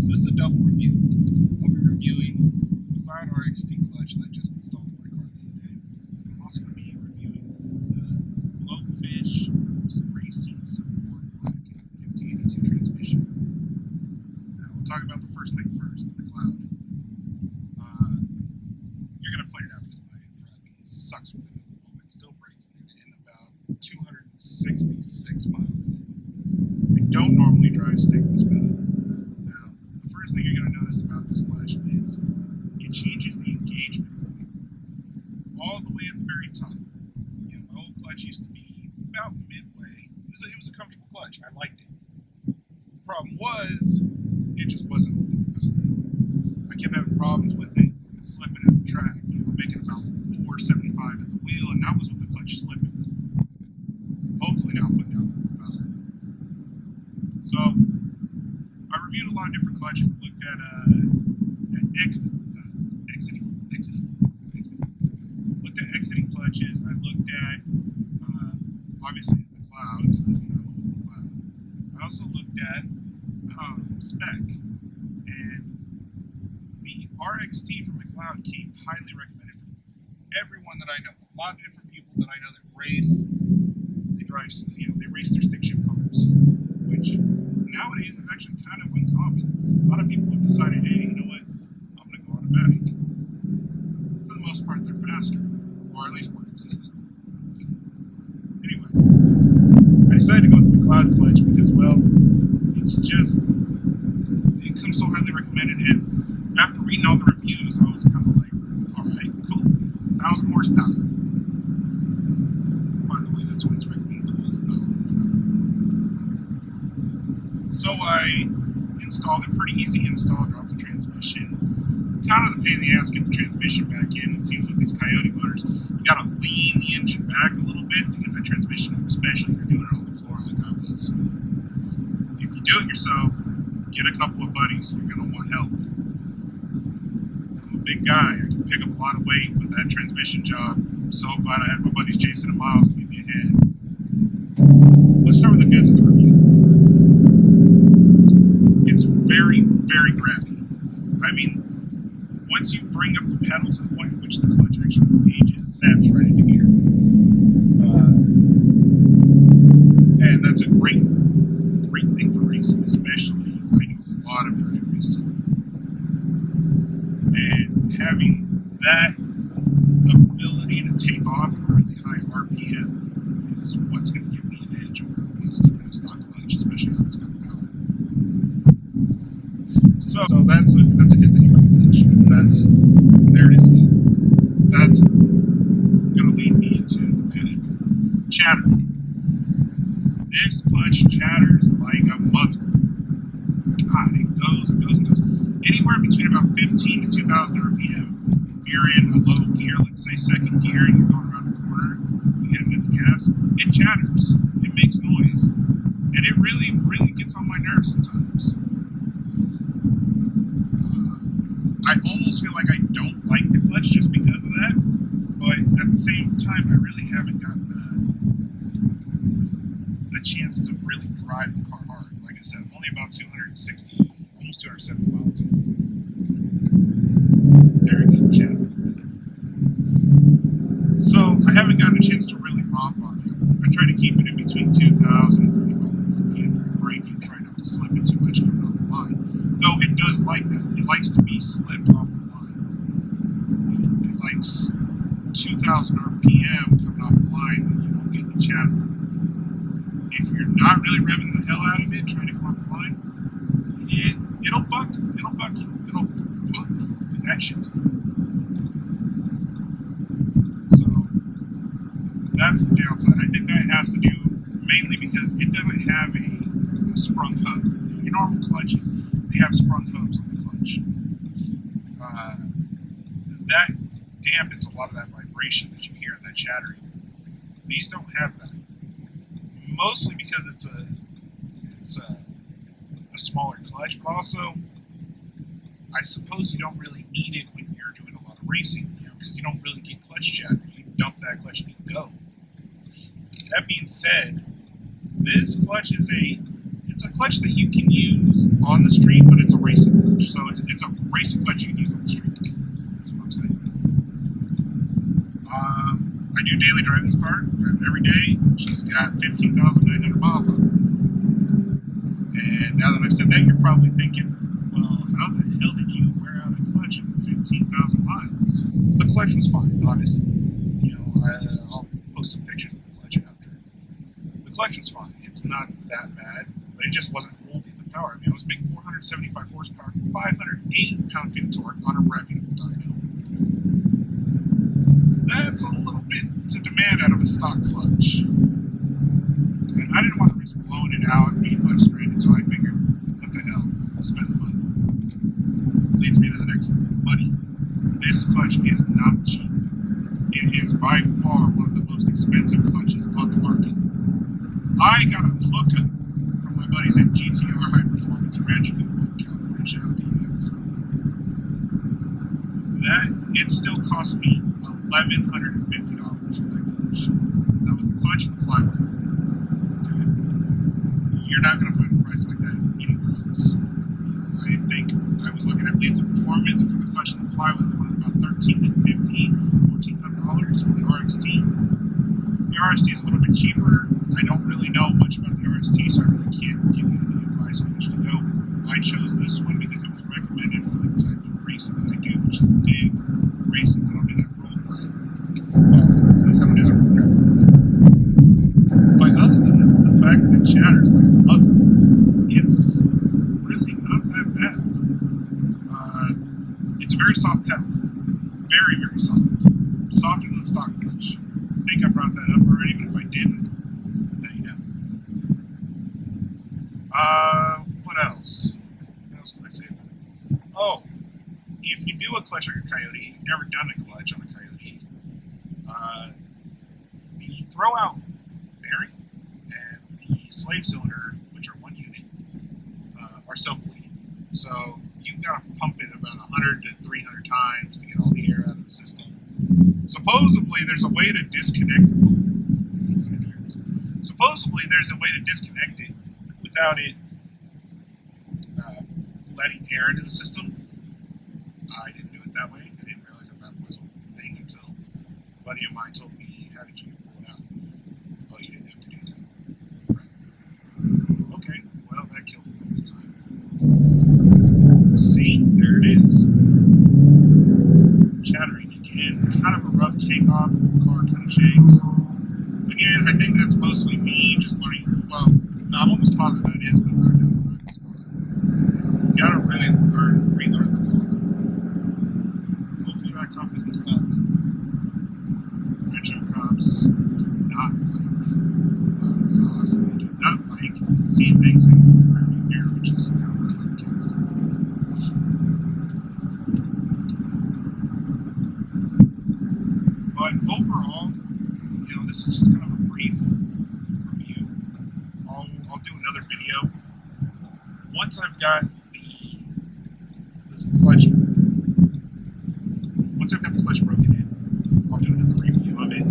So this is a double review. I'll be reviewing the McLeod RXT clutch that I just installed in my car the other day. I'm also going to be reviewing the Blowfish racing support bracket, the MT82 transmission. Now we'll talk about the first thing first, the McLeod. You're going to point it out because my driving sucks with it at the moment. It's still breaking in about 266 miles in. I don't normally drive stick this bad. Now, the first thing you're going to notice about this clutch is it changes the engagement point all the way at the very top. You know, my old clutch used to be about midway. It was a comfortable clutch. I liked it. The problem was, it just wasn't holding the power. I kept having problems with it slipping at the track. You know, making about 475 at the wheel, and that was with the clutch slipping. Hopefully now I'm putting down the power. So, I reviewed a lot of different clutches. I looked at exiting clutches. I looked at, obviously, the McLeod. I also looked at spec. And the RXT from McLeod came highly recommended from everyone that I know. A lot of different people that I know that race. They drive, you know, they race their stick shift cars, which nowadays is actually kind of uncommon. A lot of people have decided, hey, you know what, I'm going to go automatic. For the most part, they're faster, or at least more consistent. Anyway, I decided to go with the McLeod clutch because, well, it's just, it comes so highly recommended, and after reading all the reviews, I was kind of like, alright, cool, 1,000 horsepower. By the way, that's what it's recommended, cool, is 1,000 horsepower. So I installed it, pretty easy install, dropped the transmission. Kind of the pain in the ass to get the transmission back in. It seems with these Coyote motors, you gotta lean the engine back a little bit to get that transmission up, especially if you're doing it on the floor like I was. If you do it yourself, get a couple of buddies, you're gonna want help. I'm a big guy, I can pick up a lot of weight, but that transmission job, I'm so glad I had my buddies chasing the miles to give me a hand. Let's start with the goods of the review. It's very, very grabby. I mean, once you bring up the pedal to the point at which the clutch actually engages, snaps right into gear. And that's a great thing for racing, especially, I know a lot of drag racing. And having that ability to take off at a really high RPM is what's going to give me an edge over wheels that's running stock clutch, especially how it's got power. So that's a good thing about the clutch. There it is again. That's going to lead me into the panic. Chattering. This clutch chatters like a mother. God, it goes and goes and goes. Anywhere between about 15 to 2,000 RPM. If you're in a low gear, let's say second gear, and you're going around the corner, you get into the gas, it chatters. It makes noise. And it really, really gets on my nerves sometimes. I almost feel like I don't like the clutch just because of that, but at the same time, I really haven't gotten a chance to really drive the car hard. Like I said, I'm only about 260, almost 270 miles in. Very good chatter. So I haven't gotten a chance to really romp on it. I try to keep it in between 2,000 and 3,500 RPM for braking, try not to slip it too much coming off the line. Though it does like that. It likes to be slipped off the line. It likes 2,000 RPM coming off the line when you won't get any chatter. If you're not really revving the hell out of it, trying to come off the line, it'll buck you. It'll buck you. It'll book you. That shit. So, that's the downside. I think that has to do mainly because it doesn't have a sprung hub. Your normal clutches, they have sprung hubs on the clutch. That dampens a lot of that vibration that you hear in that chattering. These don't have that. Mostly because it's a smaller clutch, but also, I suppose you don't really need it when you're doing a lot of racing, you know, because you don't really get clutch chatter. You dump that clutch and you go. That being said, this clutch is it's a clutch that you can use on the street, but it's a racing clutch. clutch. So it's a racing clutch you can use on the street. That's what I'm saying. I do daily drive this car. Drive it every day. She's got 15,900 miles on it. And now that I've said that, you're probably thinking, well, how the hell did you wear out a clutch in 15,000 miles? The clutch was fine, honestly. You know, I'll post some pictures of the clutch after. The clutch was fine. It's not that bad, but it just wasn't holding the power. I mean, I was making 475 horsepower, 508 pound-feet of torque on a reputable dyno. That's a little bit to demand out of a stock clutch. And I didn't want to risk blowing it out and being left stranded, so I figured, what the hell, I'll spend the money. Leads me to the next thing. Money. This clutch is not cheap. It is by far one of the most expensive clutches on the market. I got a hookup from my buddies at GTR High Performance in Rancho Cucamonga, California. Shout out to you guys. It still cost me $1,150 for that clutch. That was the clutch and the flywheel. Okay. You're not going to find a price like that anywhere else. I think I was looking at Leads of Performance, and for the clutch and the flywheel, they wanted about $1,350, $1,400 for the RXT. The RXT is a little bit cheaper. I don't really know much about the RXT, so I really can't give you any advice on which to go. I chose this one because it was recommended for the type of racing that I do, which is big racing. I don't do that roll crap. Well, at least I don't do that roll crap. But other than the fact that it chatters like a mother, it's really not that bad. It's a very soft pedal. Very, very soft. Softer than the stock clutch. I think I brought that up already, but if I didn't, now you know. What else? What else can I say about it? Oh, if you do a clutch like a Coyote, you've never done a clutch on a Coyote, the throwout bearing and the slave cylinder, which are one unit, are self-bleeding. So you've got to pump it about 100 to 300 times to get all the air out of the system. Supposedly, there's a way to disconnect it. Supposedly, there's a way to disconnect it without it letting air into the system. I didn't do it that way. I didn't realize that was a thing until a buddy of mine told me how did you pull it out. Oh, you didn't have to do that. Right. Okay, well, that killed me all the time. See, there it is. Chattering again. Kind of a rough takeoff. The car kind of shakes. Again, I think that's mostly me just learning. Well, no, I'm almost positive that is me learning how to drive this car. You gotta really relearn the car. Hopefully that cop isn't stuck. Rancho cops do not like exhaust. They do not like seeing things in the rearview mirror, which is kind of what the kids are. But overall, you know, this is just kind of a brief review. I'll do another video once I've got this clutch. Once I've got the clutch broken in, I'll do another review of it.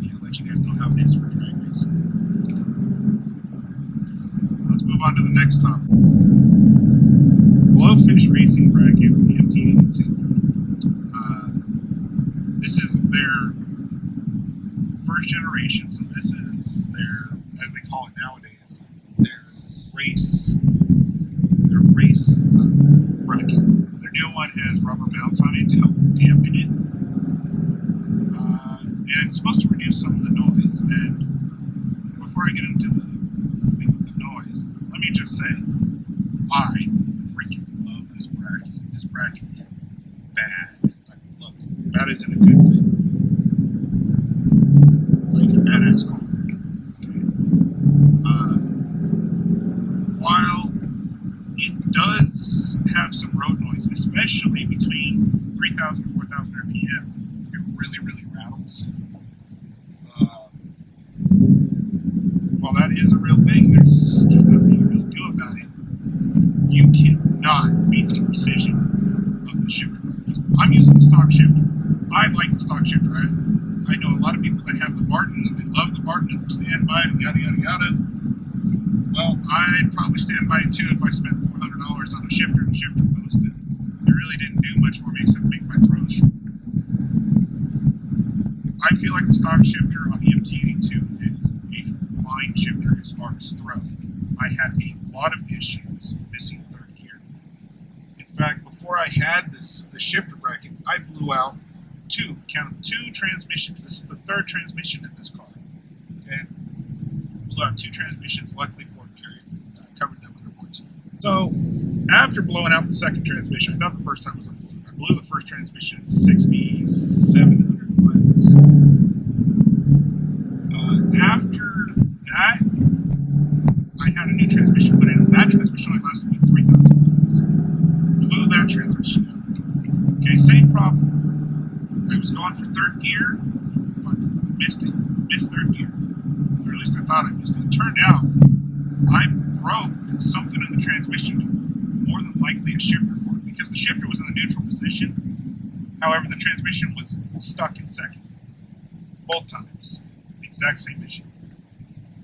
You know, let you guys know how it is for drag racing. Let's move on to the next topic. Blowfish racing bracket for the MT82. This is their first generation, so this is their, as they call it nowadays, their race bracket. Their new one has rubber mounts on it to help dampen it, and it's supposed to reduce some of the noise. And before I get into the noise, let me just say, I freaking love this bracket. This bracket is bad. Look, bad isn't a good thing. Like a badass car. Okay. While it does have some road noise, especially between 3,000 and 4,000 RPM, it really, really rattles. While that is a real thing, there's just nothing you really do about it. You cannot beat the precision of the shifter. I'm using the stock shifter. I like the stock shifter. I know a lot of people that have the Martin and they love the Martin and stand by it and yada yada yada. Well, I I'd probably stand by it too if I spent $400 on a shifter and a shifter post. And it really didn't do much for me except make my throws short. I feel like the stock shifter on the MT82 is a fine shifter as far as throw. I had a lot of issues missing third gear. In fact, before I had the shifter bracket, I blew out two transmissions. This is the third transmission in this car. Okay, blew out two transmissions. Luckily, Ford covered them under warranty. So, after blowing out the second transmission, I thought the first time was a fluke. I blew the first transmission at 6,700 miles. After that, I had a new transmission put in. That transmission only lasted me 3,000 miles. Blew that transmission out. Okay, same problem. I was going for third gear. Fucking missed third gear. Or at least I thought I missed it. It turned out I broke something in the transmission, more than likely a shifter for it, because the shifter was in the neutral position. However, the transmission was stuck in second. Both times. The exact same issue.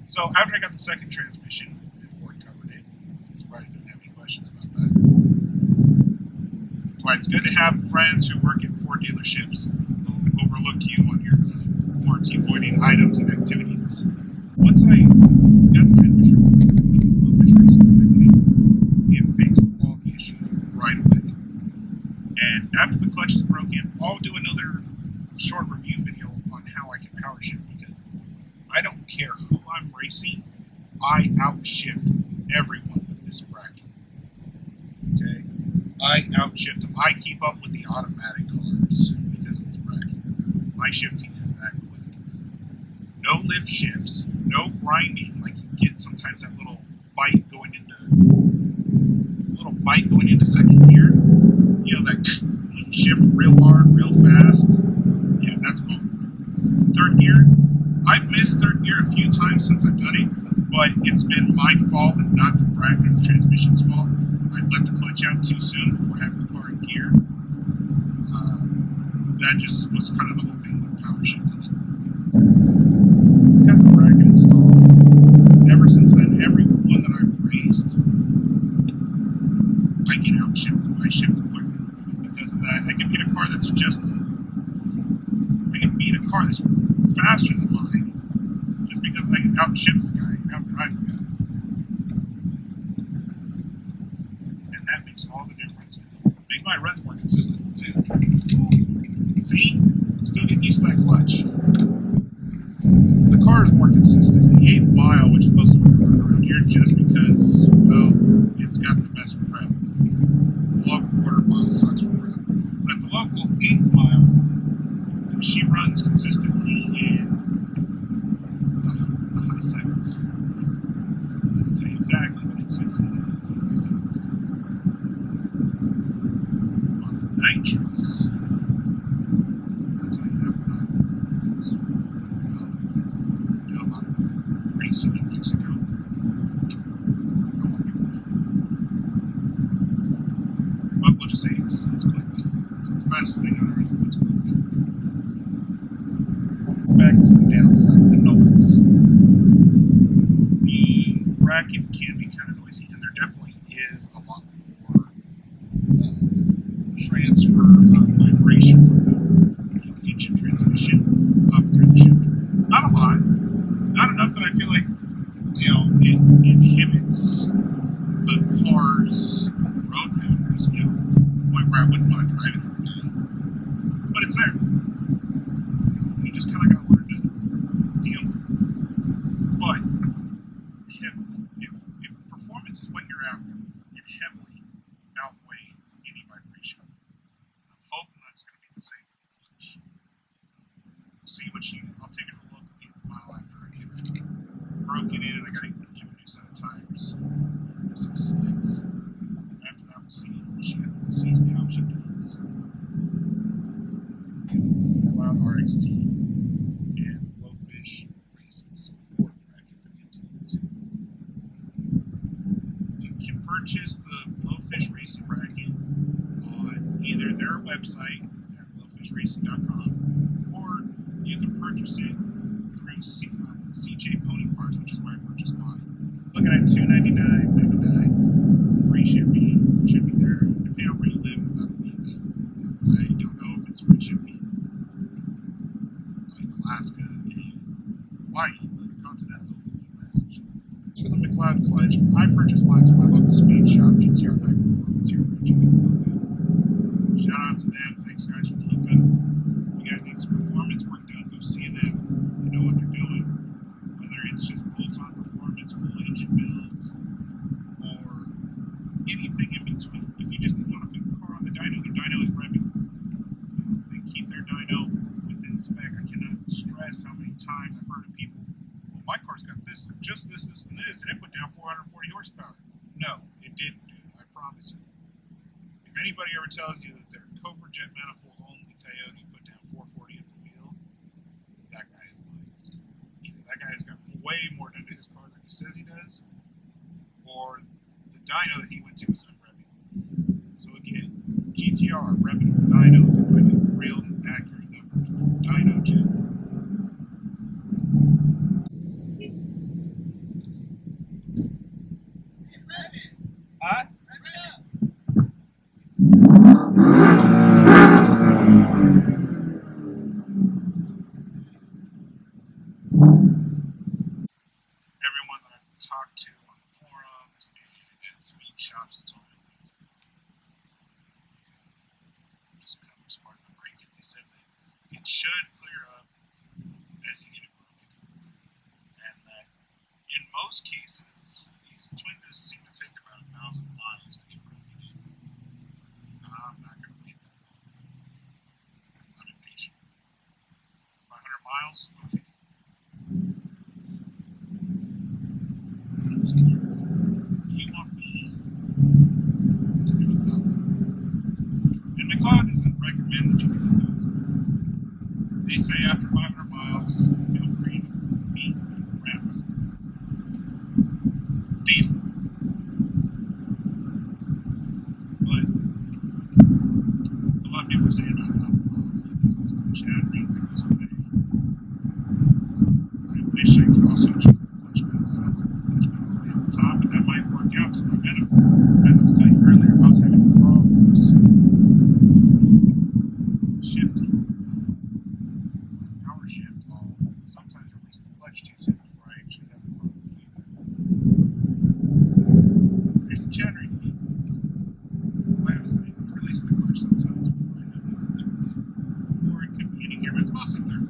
So after I got the second transmission, and Ford covered it, I'm surprised I didn't have any questions about that. That's why it's good to have friends who work at Ford dealerships who overlook you on your warranty voiding items and activities. Once I got the transmission with the Blowfish racing bracket, it fixed all the issues right away. And after the clutch is broken, I'll do another short review video on how I can power shift, because I don't care who I'm racing, I outshift everyone with this bracket. Okay? I outshift them. I keep up with the automatic cars because of this bracket. My shifting is that quick. No lift shifts, no grinding, like you get sometimes that little bite going into second gear. You know, that you shift real hard, real fast. Yeah, that's gone. Third gear, I've missed third gear a few times since I've done it, but it's been my fault and not the bracket or the transmission's fault. I let the clutch out too soon before having the car in gear. That just was kind of the whole thing with power shifting. Got the bracket installed. Ever since then, every one that I've raced, I get outshifted. I shift quickly. Because of that, I can beat a car that's faster than mine, just because I can outshift the guy, outdrive the guy. And that makes all the difference. Make my runs more consistent too. See? Still getting used to that clutch. The car is more consistent. The 8th mile, which is supposed to be run around here just because, well, it's got the best prep. The local quarter mile sucks for prep. But at the local 8th mile, she runs consistently in the high sevens. I'll tell you exactly what it sits in. It's in the high sevens. On the nitrous, I'll tell you that one. I do a lot of racing in Mexico. But we'll just say it's quick. So the fastest thing on earth, it's quick. Back to the downside, the noise. The bracket can be kind of noisy, and there definitely is a lot more transfer of vibration from the engine transmission up through the shifter. Not a lot, not enough that I feel like, you know, it inhibits the car's road manners, you know, point where I wouldn't want to drive it every day. But it's there. You just kind of got to learn to deal with it. But if performance is what you're after, it heavily outweighs any vibration. I'm hoping that's going to be the same with the clutch. See what I'll take it a look at the 8th mile after I get it broken in, and I got to give a new set of tires, new set of slicks. After that, we'll see how she does. McLeod RXT and Blowfish racing support bracket for the MT82. You can purchase the Blowfish racing bracket on either their website at blowfishracing.com, or you can purchase it through CJ Pony Parts, which is where I purchased mine. Looking at $299.99. Free shipping should be there. Depending on where you live, in about a week. I don't know if it's free shipping like Alaska and Hawaii, but continental US. So the McLeod clutch, I purchased mine from my local speed shop, GTR High Performance here in Richmond. Shout out to them. Thanks guys for the hookup. You guys need some performance work done, go see them. They know what they're doing. Whether it's just bolt-on performance, full engine builds, or anything in between. If you just want to put your car on the dyno is revving. They keep their dyno within spec. I cannot stress how many times I've heard of people, well, my car's got this, just this, and this, and it put down 440 horsepower. No, it didn't, dude. I promise you. If anybody ever tells you that their Cobra jet manifold only Coyote put down 440 at the wheel, that guy is lying. Either that guy has got way more done to his car than he says he does, or the dyno that he went to is unrevving. So again, GTR, reputable dyno if you want to get real accurate numbers. Dyno jet. Huh? Everyone that I've talked to on forums and speed shops has told me that just kind of smart to break it. They said that it should clear up as you get it broken, and that in most cases these twin discs seem to take about 1,000 miles to get broken in. I'm not going to wait that long. I'm impatient. 500 miles? Okay. You want me to do 1,000. And McLeod doesn't recommend that you do 1,000. They say after 500 miles, feel free to meet and wrap up. Deal. But a lot of people are saying about 1,000 miles. There's a lot of chattering that goes away. I wish I could also adjust the clutch pedal. I don't like the clutch pedal all the way at the top, but that might work out to my benefit. As I was telling you earlier, I was having problems shifting, power shift. I'll sometimes release the clutch too soon before I actually have the problem doing that. There's the chattering again. Like I was saying, release the clutch sometimes before I have it. Or it could be any gear, but it's mostly third.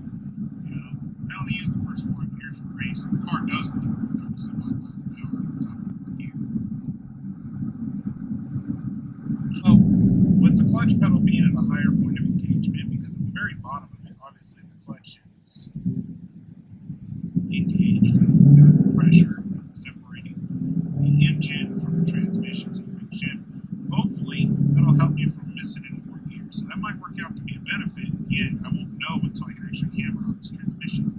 You know, I only use the first 4 gears for race, and the car does only go 30-some miles an hour at the top of the gear. Well, with the clutch pedal being at a higher point of engagement, because at the very bottom of it, obviously the clutch is engaged, and you've got pressure separating the engine from the transmission, so you can shift. Hopefully, that'll help you from missing any more gears. So that might work out to be a benefit, yet I won't know until I can actually hammer on this transmission.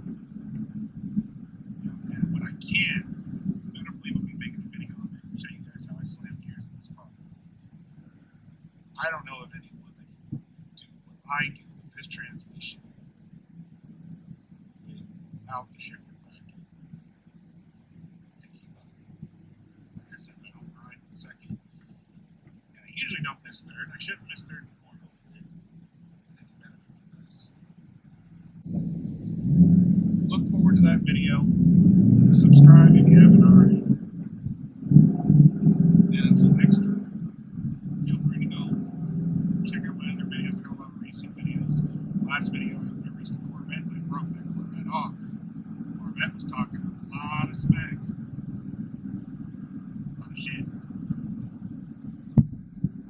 And when I can, better believe I'll be making a video of it and show you guys how I slam gears in this car. I don't know of anyone that can do what I do with this transmission without the shifter bracket. And keep up. Like I said, I don't grind in second. And I usually don't miss third. I shouldn't miss third anymore, hopefully. I think you benefit from this. Look forward to that video. Subscribe if you haven't already. And until next time, feel free to go check out my other videos. I got a lot of racing videos. Last video, I raced a Corvette and I broke that Corvette off. The Corvette was talking a lot of smack. A lot of shit.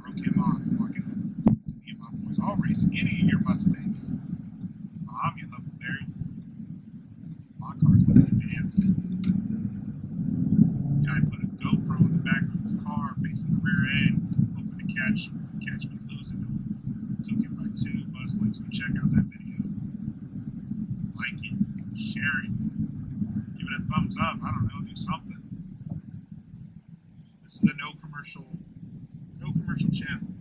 Broke him off, walking up to me and my boys. I'll race any of your Mustangs. I'm your Huckleberry. My car's like a dance. Guy put a GoPro in the back of his car facing the rear end, hoping to catch me losing him. Took him by 2 bus links. Go check out that video. Like it, share it, give it a thumbs up. I don't know, do something. This is the no commercial channel.